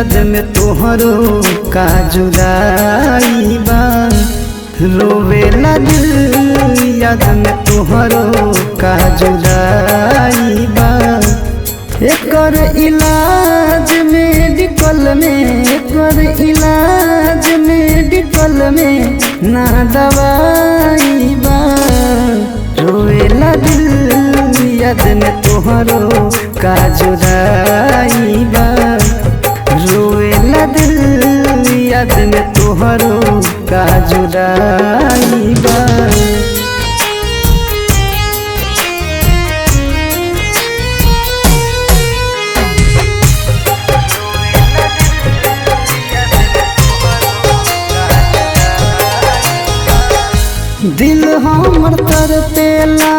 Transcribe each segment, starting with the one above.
याद में तोहरो का जुदाई बा। रोवेला दिल याद में तोहरो का जुदाई बा। एकर इलाज मेडिकल में, एकर इलाज मेडिकल में ना दवाई बा। रोवेला दिल याद में तोहरो का जुदाई बा। रोवेला दिल याद में तोहरो का जुदाई बा। दिल हमर तरपेला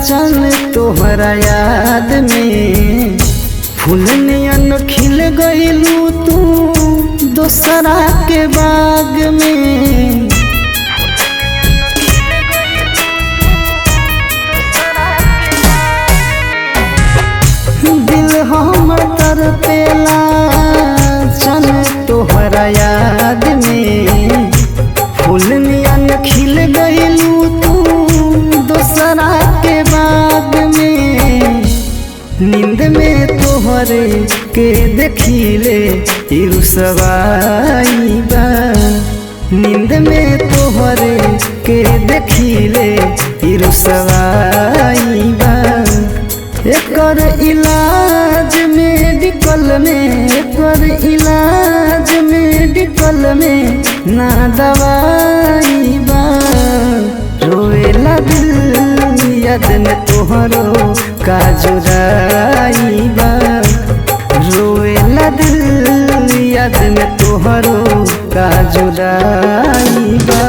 चल तोहरा याद में। फूल नियन खिल गइलू तू दोसरा के बाग में। दिल हमर तरपेला चल तोहरा याद में। फूल नियन खिल गइलू तू दोसरा के बाग में। नींद में तोहरे के देखिले रुसवाई बा। नींद में तोहरे के देखिले रुसवाई बा। एकर इलाज मेडिकल में, एकर इलाज मेडिकल में ना दवाई बा। रोवेला दिल याद में तोहरो का जुदाई बा। रोवेला दिल याद में तोहरो का जुदाई बा।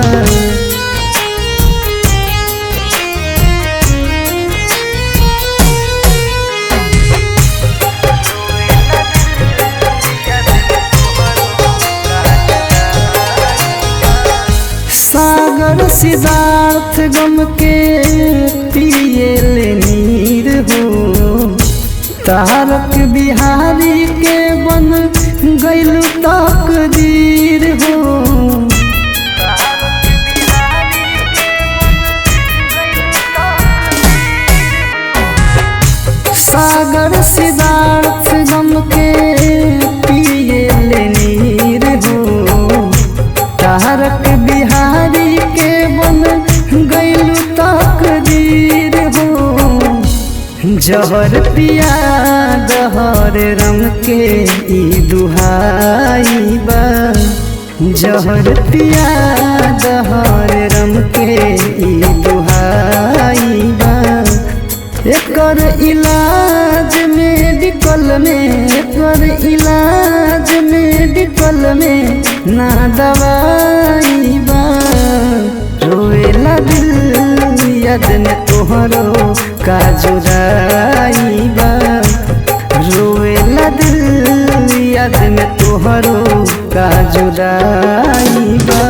सागर सिद्धार्थ गम के पिए ले नीर हो। तारक बिहारी के बन गइलू तकदीर हो। सागर सिद्धार्थ गम के पिए ले नीर हो। तारक बिहारी के बन गइलू तकदीर हो। जहर पिया दहर रंग के ई दुहाई बा। जहर पिया दहर रंग के ई दुहाई बा। एकर इलाज मेडिकल में, एकर इलाज मेडिकल में ना दवाई बा। रोवेला दिल याद में तोहरो का जुदाई बा। रोवेला दिल याद में तोहरो का जुदाई बा।